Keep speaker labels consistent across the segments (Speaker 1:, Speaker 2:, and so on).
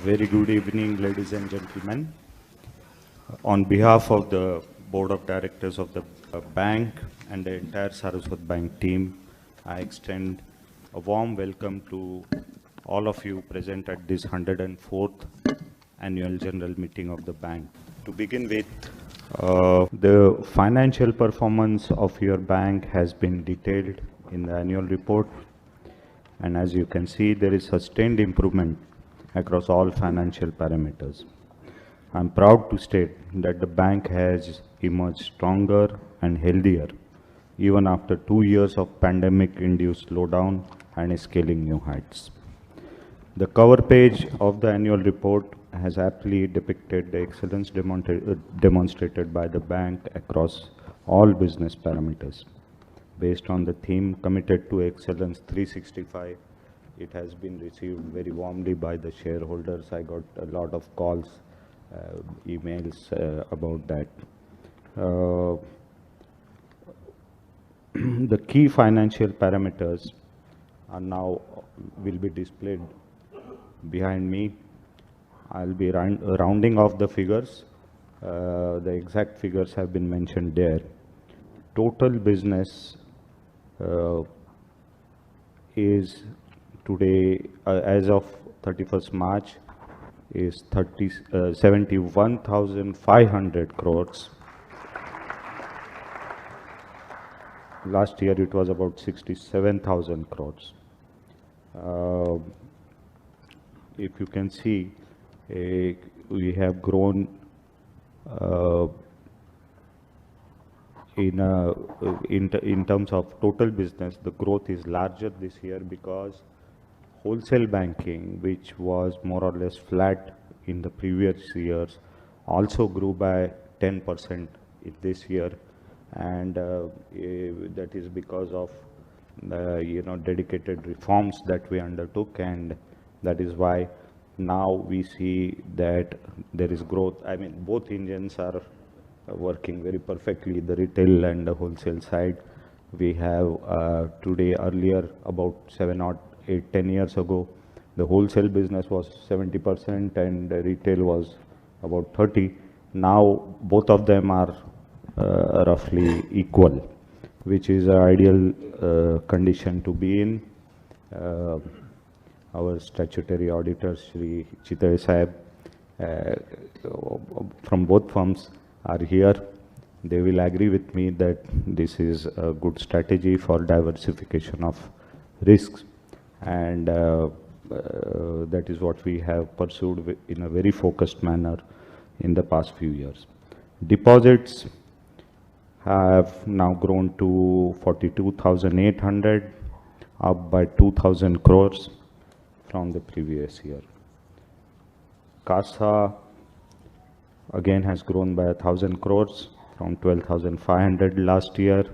Speaker 1: Very good evening, ladies and gentlemen. On behalf of the Board of Directors of the bank and the entire Saraswat Bank team, I extend a warm welcome to all of you present at this 104th annual general meeting of the bank. To begin with, the financial performance of your bank has been detailed in the annual report, and as you can see, there is sustained improvement across all financial parameters. I'm proud to state that the bank has emerged stronger and healthier even after 2 years of pandemic-induced slowdown and scaling new heights. The cover page of the annual report has aptly depicted the excellence demonstrated by the bank across all business parameters. Based on the theme Committed to Excellence 365, it has been received very warmly by the shareholders. I got a lot of calls, emails about that. The key financial parameters are now will be displayed behind me. I'll be rounding off the figures. The exact figures have been mentioned there. Total business is today, as of 31st March, is 71,500 crores. Last year it was about 67,000 crores. If you can see, we have grown in terms of total business. The growth is larger this year because wholesale banking, which was more or less flat in the previous years, also grew by 10% in this year, and that is because of dedicated reforms that we undertook, and that is why now we see that there is growth. I mean, both engines are working very perfectly, the retail and the wholesale side. We have today, earlier, about 7 or 8, 10 years ago, the wholesale business was 70% and the retail was about 30. Now both of them are roughly equal, which is an ideal condition to be in. Our statutory auditor, Shri Chitare Sahib, from both firms are here. They will agree with me that this is a good strategy for diversification of risks, and that is what we have pursued in a very focused manner in the past few years. Deposits have now grown to 42,800, up by 2,000 crores from the previous year. CASA again has grown by 1,000 crores from 12,500 last year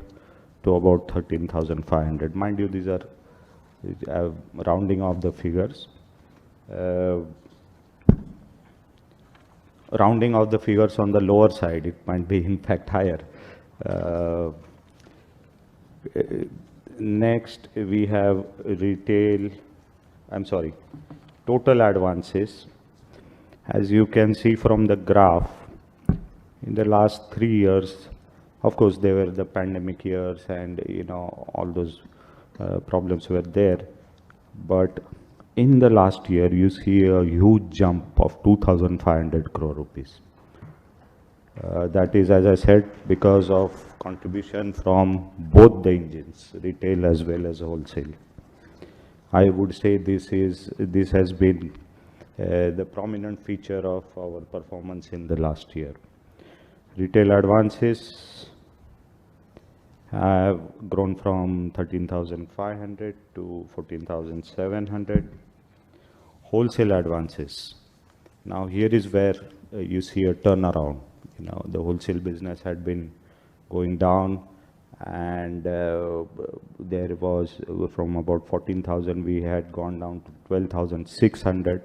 Speaker 1: to about 13,500. Mind you, these are rounding off the figures. Rounding off the figures on the lower side, it might be in fact higher. Next, we have total advances. As you can see from the graph, in the last 3 years, of course, there were the pandemic years and all those problems were there. But in the last year, you see a huge jump of 2,500 crore rupees. That is, as I said, because of contribution from both the engines, retail as well as wholesale. I would say this has been the prominent feature of our performance in the last year. Retail advances have grown from 13,500 to 14,700. Wholesale advances. Now here is where you see a turnaround. The wholesale business had been going down, and there was from about 14,000 we had gone down to 12,600.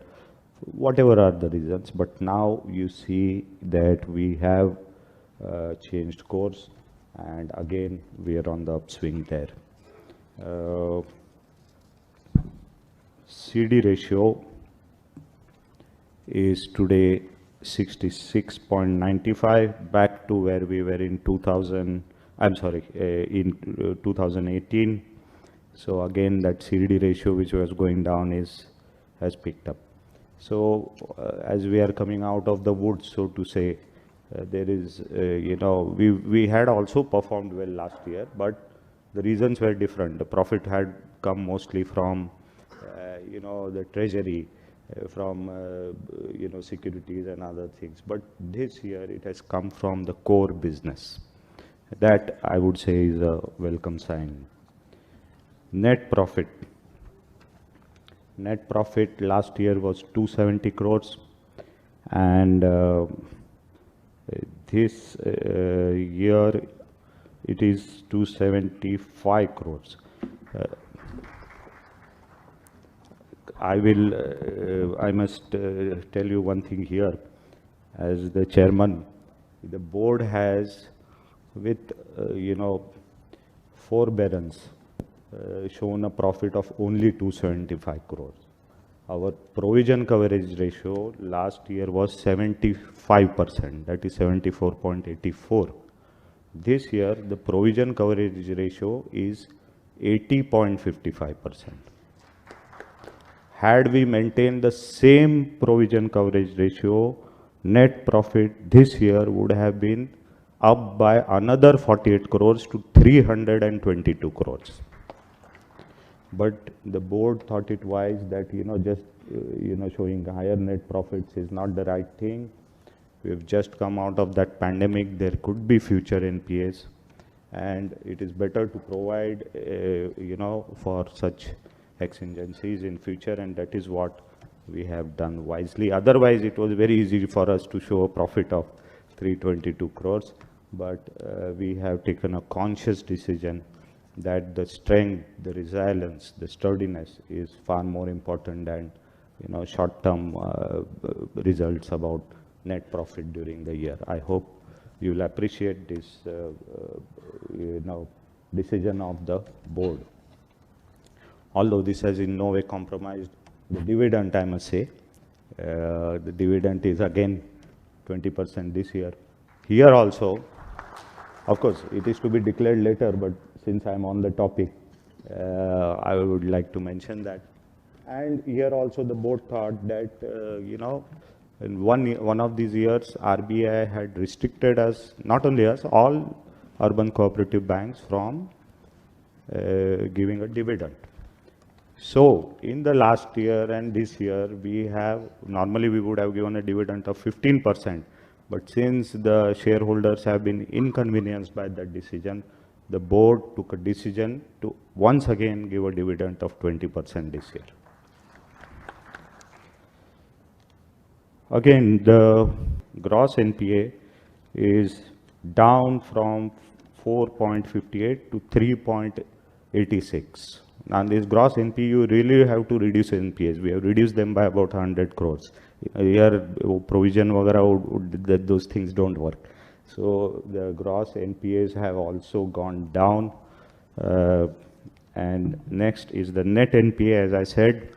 Speaker 1: Whatever are the reasons, but now you see that we have changed course, and again we are on the upswing there. CD ratio is today 66.95, back to where we were in 2000, I'm sorry, in 2018. So again, that CDD ratio which was going down has picked up. So as we are coming out of the woods, so to say, there is, we had also performed well last year, but the reasons were different. The profit had come mostly from, the treasury, from, securities and other things. But this year it has come from the core business. That I would say is a welcome sign. Net profit. Net profit last year was 270 crores, and this year it is 275 crores. I must tell you one thing here. As the chairman, the board has, with, forbearance, shown a profit of only 275 crores. Our provision coverage ratio last year was 75%, that is 74.84. This year, the provision coverage ratio is 80.55%. Had we maintained the same provision coverage ratio, net profit this year would have been up by another 48 crores to 322 crores. But the board thought it wise that, showing higher net profits is not the right thing. We've just come out of that pandemic. There could be future NPAs, and it is better to provide, for such exigencies in future, and that is what we have done wisely. Otherwise, it was very easy for us to show a profit of 322 crores, but we have taken a conscious decision that the strength, the resilience, the sturdiness is far more important than, short-term results about net profit during the year. I hope you will appreciate this, decision of the board. Although this has in no way compromised the dividend, I must say. The dividend is again 20% this year. Here also, of course, it is to be declared later, but since I'm on the topic, I would like to mention that. And here also the board thought that, in one of these years, RBI had restricted us, not only us, all urban cooperative banks from giving a dividend. So in the last year and this year, normally we would have given a dividend of 15%, but since the shareholders have been inconvenienced by that decision, the board took a decision to once again give a dividend of 20% this year. Again, the gross NPA is down from 4.58 to 3.86. Now, this gross NPA, you really have to reduce NPAs. We have reduced them by about 100 crores. Here, provision, those things don't work. So the gross NPAs have also gone down. And next is the net NPA, as I said.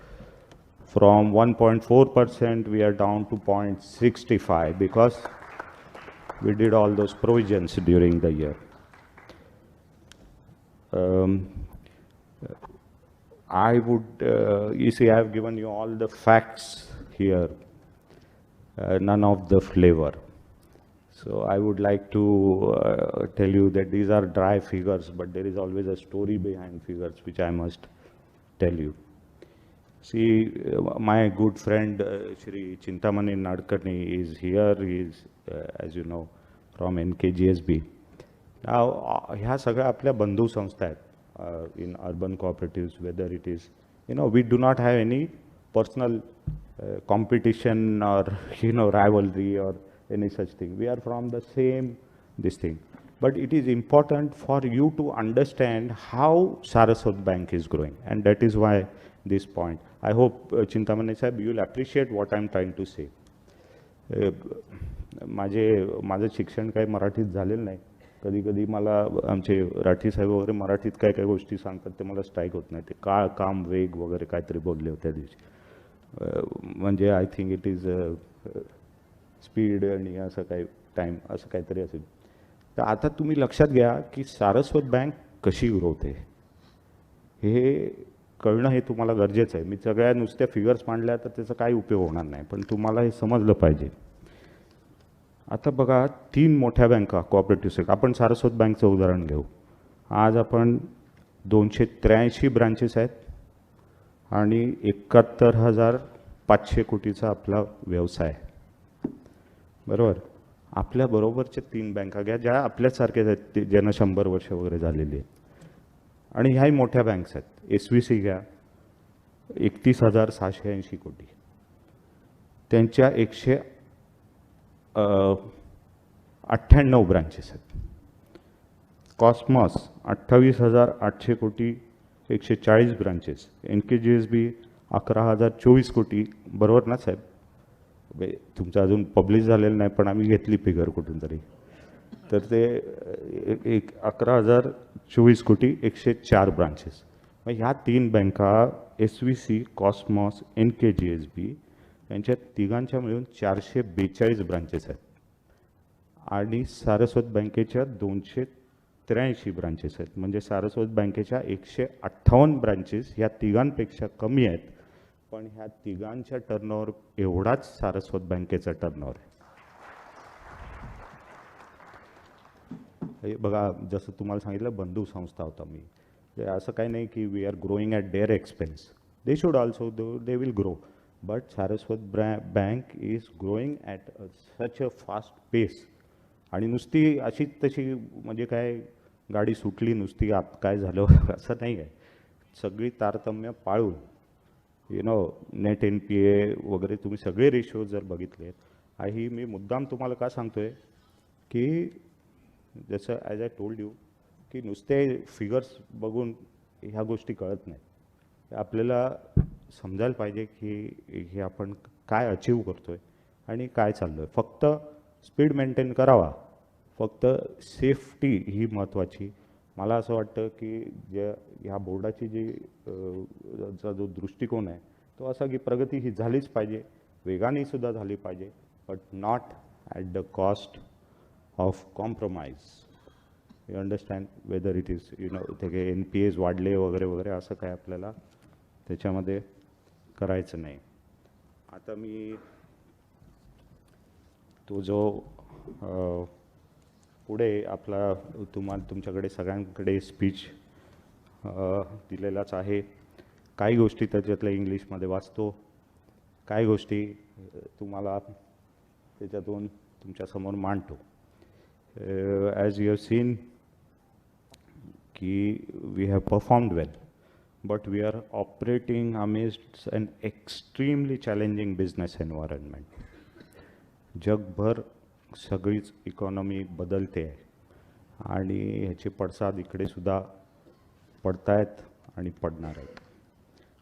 Speaker 1: From 1.4%, we are down to 0.65 because we did all those provisions during the year. I would, you see, I have given you all the facts here, none of the flavor. So I would like to tell you that these are dry figures, but there is always a story behind figures, which I must tell you. See, my good friend Shri Chintamani Nadkarni is here. He is, as you know, from NKGSB. Now, ह्या सगळ्या आपल्या बंधू संस्था आहेत in urban cooperatives, whether it is, we do not have any personal competition or, rivalry or any such thing. We are from the same, this thing. But it is important for you to understand how Saraswat Bank is growing. And that is why this point. I hope, Chintamani Sahib, you will appreciate what I am trying to say. माझं शिक्षण काही मराठीत झालेलं नाही. कधी कधी मला आमचे राठी साहेब वगैरे मराठीत काय काय गोष्टी सांगतात ते मला स्ट्राईक होत नाही. ते काळ, काम, वेग वगैरे काहीतरी बोलले होते त्या दिवशी. म्हणजे I think it is speed आणि असं काही टाईम असं काहीतरी असेल. तर आता तुम्ही लक्षात घ्या की सारस्वत बँक कशी ग्रो होते हे कळणं हे तुम्हाला गरजेचं आहे. मी सगळ्या नुसत्या फिगर्स मांडल्या तर त्याचा काही उपयोग होणार नाही, पण तुम्हाला हे समजलं पाहिजे. आता बघा 3 मोठ्या बँका कोऑपरेटिव्ह सेक्टर, आपण सारस्वत बँकचं उदाहरण घेऊ. आज आपण 283 ब्रांचेस आहेत आणि 71,500 कोटीचा आपला व्यवसाय आहे, बरोबर. आपल्या बरोबरच्या 3 बँका घ्या ज्या आपल्यासारख्याच आहेत, ते ज्यांना 100 वर्ष वगैरे झालेली आहेत, आणि ह्याही मोठ्या बँक्स आहेत. SVC घ्या, 31,680 कोटी, त्यांच्या 198 ब्रांचेस आहेत. कॉस्मॉस 28,800 कोटी, 140 ब्रांचेस. NKGSB 11,024 कोटी, बरोबर ना साहेब? तुमचं अजून पब्लिश झालेलं नाही, पण आम्ही घेतली फिगर कुठून तरी. तर ते 11,024 कोटी, 104 ब्रांचेस. मग ह्या 3 बँका SVC, कॉस्मॉस, NKGSB यांच्या तिघांच्या मिळून 442 ब्रांचेस आहेत. आणि सारस्वत बँकेच्या 283 ब्रांचेस आहेत. म्हणजे सारस्वत बँकेच्या 158 ब्रांचेस ह्या तिघांपेक्षा कमी आहेत, पण ह्या तिघांच्या टर्नओव्हर एवढाच सारस्वत बँकेचा टर्नओव्हर आहे. बघा, जसं तुम्हाला सांगितलं बंधू संस्था होता मी, असं काही नाही की we are growing at their expense. They should also, they will grow, but Saraswat bank is growing at such a fast pace. आणि नुसती अशीच तशी म्हणजे काय गाडी सुटली नुसती आत काय झालं असं नाही आहे. सगळी तारतम्य पाळून नेट NPA वगैरे तुम्ही सगळे रेशो जर बघितले. ही मी मुद्दाम तुम्हाला का सांगतोय की जसं ॲज आय टोल्ड यू की नुसते फिगर्स बघून ह्या गोष्टी कळत नाहीत. आपल्याला समजायला पाहिजे की हे आपण काय अचीव करतो आहे आणि काय चाललो आहे. फक्त स्पीड मेंटेन करावा, फक्त सेफ्टी ही महत्त्वाची. मला असं वाटतं की ह्या बोर्डाची जो दृष्टिकोन आहे तो असा की प्रगती ही झालीच पाहिजे, वेगाने सुद्धा झाली पाहिजे, but not at the cost of compromise. You understand, weather it is ते NPAs वाढले वगैरे वगैरे असं काय आपल्याला त्याच्यामध्ये करायचं नाही. आता मी तो जो पुढे आपला तुमच्याकडे सगळ्यांकडे स्पीच दिलेलाच आहे. काही गोष्टी त्याच्यातल्या इंग्लिशमध्ये वाचतो, काही गोष्टी तुम्हाला त्याच्यातून तुमच्यासमोर मांडतो. ॲज यू हॅव सीन की we have performed well, but we are operating amidst an extremely challenging business environment. जगभर सगळीच इकॉनॉमी बदलते आहे आणि ह्याचे पडसाद इकडे सुद्धा पडतायत आणि पडणार आहेत.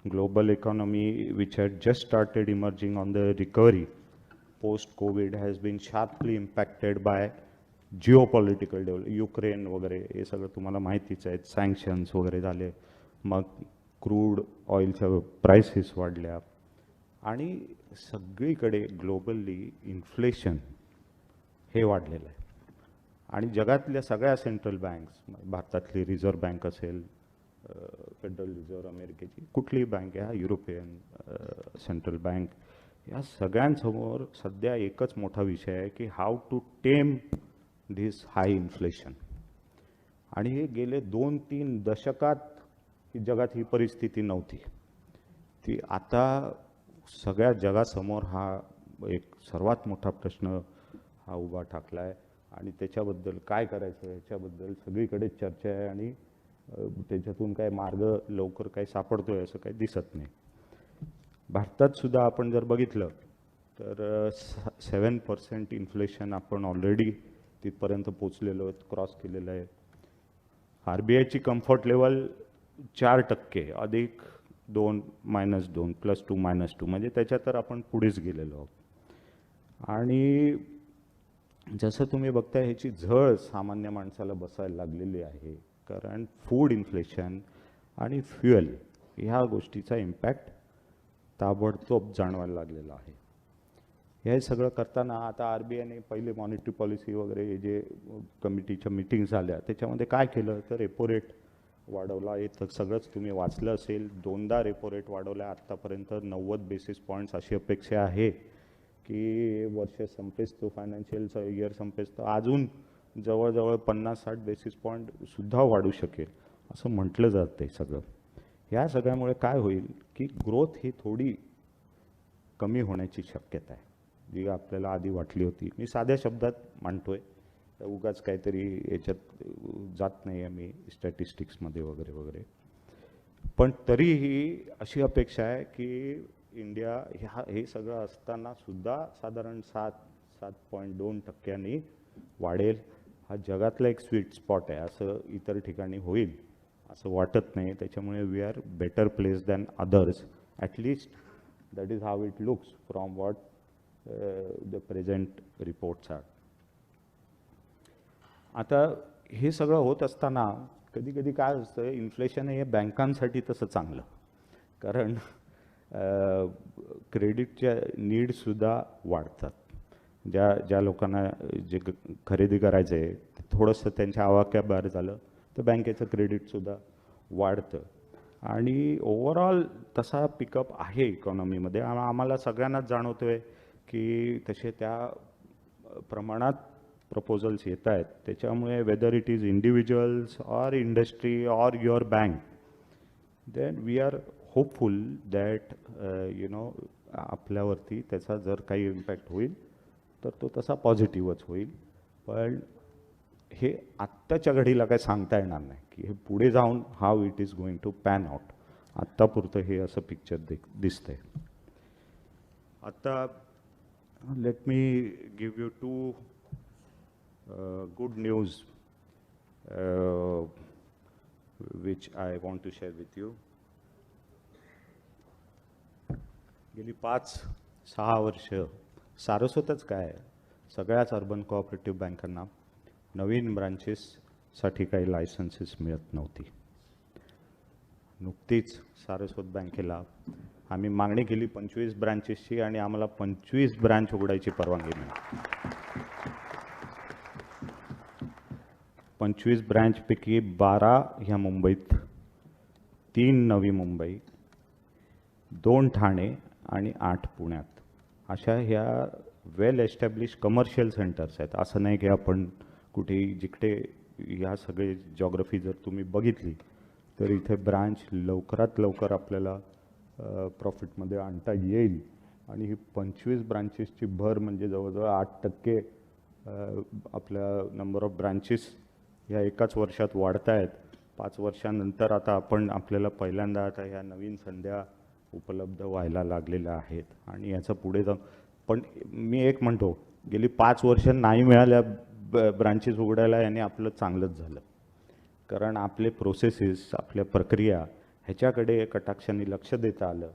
Speaker 1: Global economy which had just started emerging on the recovery post covid has been sharply impacted by geopolitical Ukraine वगैरे हे सगळं तुम्हाला माहितीच आहेत. सँक्शन्स वगैरे झाले, मग क्रूड ऑइलच्या प्राइसेस वाढल्या आणि सगळीकडे ग्लोबली इन्फ्लेशन हे वाढलेलं आहे. आणि जगातल्या सगळ्या सेंट्रल बँक्स, भारतातली रिझर्व्ह बँक असेल, फेडरल रिझर्व्ह अमेरिकेची कुठलीही बँक आहे, युरोपियन सेंट्रल बँक, या सगळ्यांसमोर सध्या एकच मोठा विषय आहे की how to tame this high inflation. आणि हे गेले 2-3 दशकात जगात ही परिस्थिती नव्हती. ती आता सगळ्या जगासमोर हा एक सर्वात मोठा प्रश्न हा उभा ठाकला आहे आणि त्याच्याबद्दल काय करायचं याच्याबद्दल सगळीकडे चर्चा आहे आणि त्याच्यातून काय मार्ग लवकर काही सापडतोय असं काही दिसत नाही. भारतात सुद्धा आपण जर बघितलं तर 7% इन्फ्लेशन आपण ऑलरेडी तिथपर्यंत पोचलेलो आहोत, क्रॉस केलेलं आहे. RBIची कम्फर्ट लेवल 4% अधिक 2 -2 +2 -2 म्हणजे त्याच्यात तर आपण पुढेच गेलेलो आहोत. आणि जसं तुम्ही बघताय ह्याची झळ सामान्य माणसाला बसायला लागलेली आहे, कारण फूड इन्फ्लेशन आणि फ्युएल ह्या गोष्टीचा इम्पॅक्ट ताबडतोब जाणवायला लागलेलं आहे. हे सगळं करताना आता RBIने पहिले मॉनिटरी पॉलिसी वगैरे जे कमिटीच्या मीटिंग झाल्या त्याच्यामध्ये काय केलं तर रेपो रेट वाढवला. हे तर सगळंच तुम्ही वाचलं असेल. 2दा रेपो रेट वाढवला. आत्तापर्यंत 90 बेसिस पॉईंट्स अशी अपेक्षा आहे की वर्ष संपेस तो फायनान्शियल इयर संपेस तर अजून जवळजवळ 50-60 बेसिस पॉईंटसुद्धा वाढू शकेल असं म्हटलं जातं. सगळं ह्या सगळ्यामुळे काय होईल की ग्रोथ ही थोडी कमी होण्याची शक्यता आहे जी आपल्याला आधी वाटली होती. मी साध्या शब्दात मांडतोय, उगाच काहीतरी याच्यात जात नाही आहे मी स्टॅटिस्टिक्समध्ये वगैरे वगैरे. पण तरीही अशी अपेक्षा आहे की इंडिया हे सगळं असताना सुद्धा साधारण 7.2% वाढेल. हा जगातला एक स्वीट स्पॉट आहे. असं इतर ठिकाणी होईल असं वाटत नाही. त्याच्यामुळे we are better place than others. At least that is how it looks from what the present reports are. आता हे सगळं होत असताना कधी कधी काय असतं, इन्फ्लेशन हे बँकांसाठी तसं चांगलं, कारण क्रेडिटच्या नीडसुद्धा वाढतात. ज्या लोकांना जे खरेदी करायचं आहे थोडंसं त्यांच्या आवाक्याबाहेर झालं तर बँकेचं क्रेडिटसुद्धा वाढतं. आणि ओव्हरऑल तसा पिकअप आहे इकॉनॉमीमध्ये. आम्हाला सगळ्यांनाच जाणवतो आहे की तसे त्या प्रमाणात प्रपोजल्स येत आहेत. त्याच्यामुळे whether it is individuals or industry or your bank, then we are hopeful that आपल्यावरती त्याचा जर काही इम्पॅक्ट होईल तर तो तसा पॉझिटिव्हच होईल. पण हे आत्ताच्या घडीला काय सांगता येणार नाही की हे पुढे जाऊन how it is going to pan out. आत्तापुरतं हे असं पिक्चर दिसतंय. आता let me give you 2 good news which I want to share with you. गेली 5-6 वर्ष सारस्वतच काय सगळ्याच अर्बन कोऑपरेटिव्ह बँकांना नवीन ब्रांचेससाठी काही लायसन्सेस मिळत नव्हती. नुकतीच सारस्वत बँकेला आम्ही मागणी केली 25 ब्रांचेसची आणि आम्हाला 25 ब्रांच उघडायची परवानगी मिळाली. 25 ब्रँचपैकी 12 ह्या मुंबईत, 3 नवी मुंबई, 2 ठाणे आणि 8 पुण्यात. अशा ह्या वेल एस्टॅब्लिश कमर्शियल सेंटर्स आहेत. असं नाही की आपण कुठेही जिकडे ह्या सगळे जॉग्रफी जर तुम्ही बघितली तर इथे ब्रांच लवकरात लवकर आपल्याला प्रॉफिटमध्ये आणता येईल. आणि ही 25 ब्रांचेसची भर म्हणजे जवळजवळ 8% आपल्या नंबर ऑफ ब्रांचेस ह्या एकाच वर्षात वाढत आहेत. 5 वर्षानंतर आता आपल्याला पहिल्यांदा आता ह्या नवीन संध्या उपलब्ध व्हायला लागलेल्या आहेत. आणि याचं पुढे जाऊन पण मी एक म्हणतो, गेली 5 वर्ष नाही मिळाल्या ब्रांचेस उघडायला याने आपलं चांगलंच झालं. कारण आपले प्रोसेसेस, आपल्या प्रक्रिया ह्याच्याकडे कटाक्षाने लक्ष देता आलं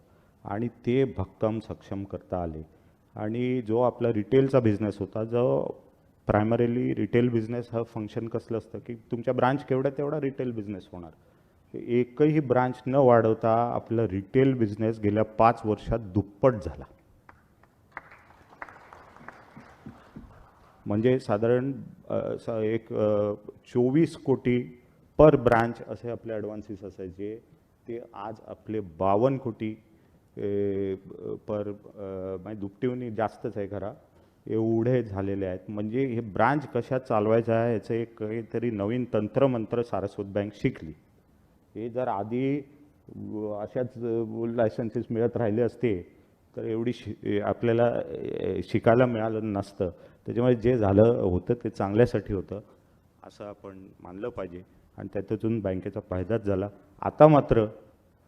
Speaker 1: आणि ते भक्कम सक्षम करता आले. आणि जो आपला रिटेलचा बिझनेस होता, जो प्रायमरीली रिटेल बिझनेस हा फंक्शन कसलं असतं की तुमच्या ब्रांच केवढ्या तेवढा रिटेल बिझनेस होणार. एकही ब्रांच न वाढवता आपलं रिटेल बिझनेस गेल्या 5 वर्षात दुप्पट झाला. म्हणजे साधारण एक 24 कोटी पर ब्रांच असे आपले ॲडव्हान्सेस असायचे, ते आज आपले 52 कोटी पर म्हणजे दुपटीहून जास्तच आहे खरा, एवढे झालेले आहेत. म्हणजे हे ब्रांच कशा चालवायचं आहे याचं एक काहीतरी नवीन तंत्रमंत्र सारस्वत बँक शिकली. हे जर आधी अशाच लायसन्सेस मिळत राहिले असते तर एवढी आपल्याला शिकायला मिळालं नसतं. त्याच्यामुळे जे झालं होतं ते चांगल्यासाठी होतं असं आपण मानलं पाहिजे आणि त्यातून बँकेचा फायदाच झाला. आता मात्र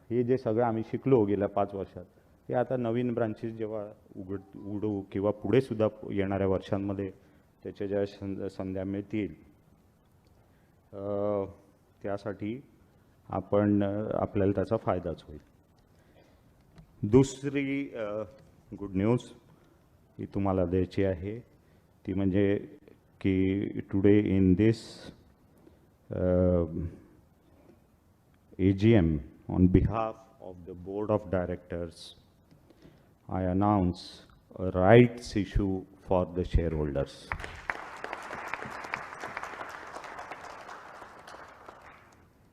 Speaker 1: हे जे सगळं आम्ही शिकलो गेल्या 5 वर्षात हे आता नवीन ब्रांचेस जेव्हा उघडू किंवा पुढे सुद्धा येणाऱ्या वर्षांमध्ये त्याच्या ज्या संध्या मिळतील त्यासाठी आपल्याला त्याचा फायदाच होईल. दुसरी गुड न्यूज ही तुम्हाला द्यायची आहे ती म्हणजे की today in this AGM on behalf of the board of directors I announce a rights issue for the shareholders.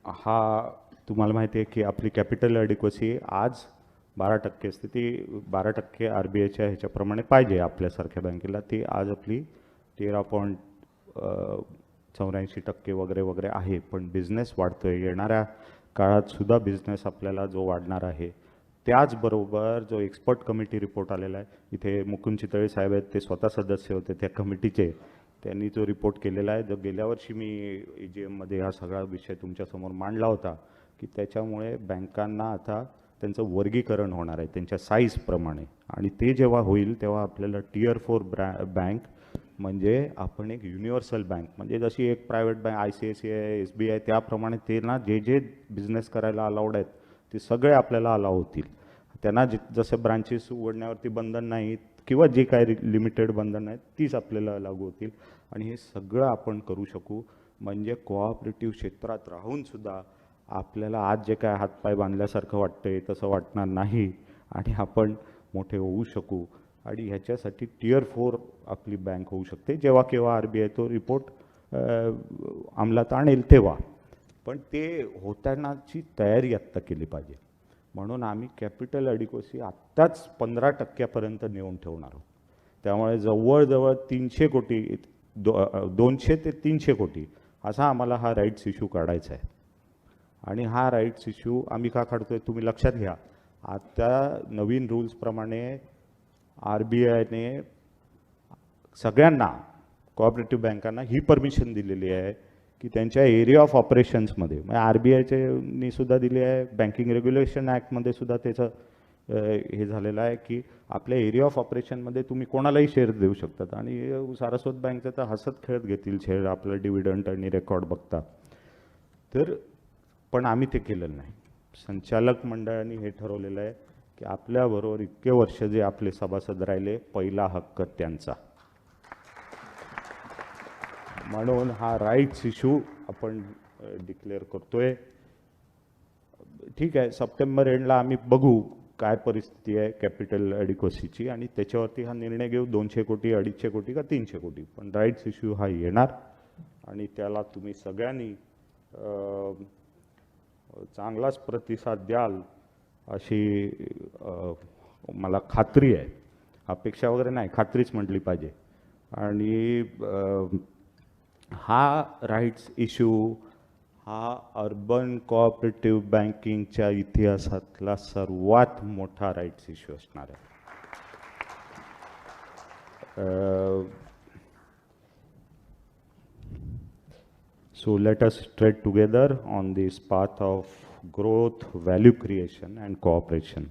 Speaker 1: हा तुम्हाला माहिती आहे की आपली कॅपिटल ॲडिक्वसी आज 12% असते, ती 12% RBIच्या ह्याच्याप्रमाणे पाहिजे आपल्यासारख्या बँकेला, ती आज आपली 13.84% वगैरे वगैरे आहे. पण बिझनेस वाढतोय, येणाऱ्या काळात सुद्धा बिझनेस आपल्याला जो वाढणार आहे. त्याचबरोबर जो एक्सपर्ट कमिटी रिपोर्ट आलेला आहे, इथे मुकुंद चितळे साहेब आहेत, ते स्वतः सदस्य होते त्या कमिटीचे. त्यांनी जो रिपोर्ट केलेला आहे, जो गेल्या वर्षी मी AGMमध्ये हा सगळा विषय तुमच्यासमोर मांडला होता, की त्याच्यामुळे बँकांना आता त्यांचं वर्गीकरण होणार आहे त्यांच्या साईजप्रमाणे. आणि ते जेव्हा होईल तेव्हा आपल्याला Tier 4 बँक म्हणजे आपण एक युनिव्हर्सल बँक, म्हणजे जशी एक प्रायव्हेट बँक ICICI SBI त्याप्रमाणे ते ना जे जे बिझनेस करायला अलाउड आहेत ते सगळे आपल्याला अलाउ होतील. त्यांना जसे ब्रांचेस उघडण्यावरती बंधन नाहीत किंवा जे काही लिमिटेड बंधन आहेत तीच आपल्याला लागू होतील. आणि हे सगळं आपण करू शकू, म्हणजे कोऑपरेटिव्ह क्षेत्रात राहूनसुद्धा आपल्याला आज जे काय हातपाय बांधल्यासारखं वाटतंय तसं वाटणार नाही आणि आपण मोठे होऊ शकू. आणि ह्याच्यासाठी Tier 4 आपली बँक होऊ शकते, जेव्हा केव्हा RBI तो रिपोर्ट अंमलात आणेल तेव्हा. पण ते होतानाची तयारी आत्ता केली पाहिजे. म्हणून आम्ही कॅपिटल ॲडिक्वसी आत्ताच 15% नेऊन ठेवणार आहोत. त्यामुळे जवळजवळ 300 कोटी 200 ते 300 कोटी असा आम्हाला हा राईट्स इश्यू काढायचा आहे. आणि हा राईट्स इश्यू आम्ही का काढतोय तुम्ही लक्षात घ्या. आता नवीन रूल्सप्रमाणे RBIने सगळ्यांना कोऑपरेटिव्ह बँकांना ही परमिशन दिलेली आहे की त्यांच्या एरिया ऑफ ऑपरेशन्समध्ये, म्हणजे RBIने सुद्धा दिली आहे, बँकिंग रेग्युलेशन ॲक्टमध्ये सुद्धा त्याचं हे झालेलं आहे की आपल्या एरिया ऑफ ऑपरेशनमध्ये तुम्ही कोणालाही शेअर देऊ शकतात. आणि सारस्वत बँकचं तर हसत खेळत घेतील शेअर आपलं डिव्हिडंड आणि रेकॉर्ड बघता. तर पण आम्ही ते केलेलं नाही. संचालक मंडळाने हे ठरवलेलं आहे की आपल्याबरोबर इतके वर्ष जे आपले सभासद राहिले, पहिला हक्क त्यांचा. म्हणून हा राईट्स इश्यू आपण डिक्लेअर करतोय. ठीक आहे, सप्टेंबर एंडला आम्ही बघू काय परिस्थिती आहे कॅपिटल ॲडिक्वसीची आणि त्याच्यावरती हा निर्णय घेऊ, 200 कोटी 250 कोटी का 300 कोटी. पण राईट्स इश्यू हा येणार आणि त्याला तुम्ही सगळ्यांनी चांगलाच प्रतिसाद द्याल अशी मला खात्री आहे. अपेक्षा वगैरे नाही, खात्रीच म्हटली पाहिजे. आणि हा राईट्स इश्यू हा अर्बन कोऑपरेटिव्ह बँकिंगच्या इतिहासातला सर्वात मोठा राईट्स इश्यू असणार आहे. So let us tread together on this path of growth, value creation and cooperation.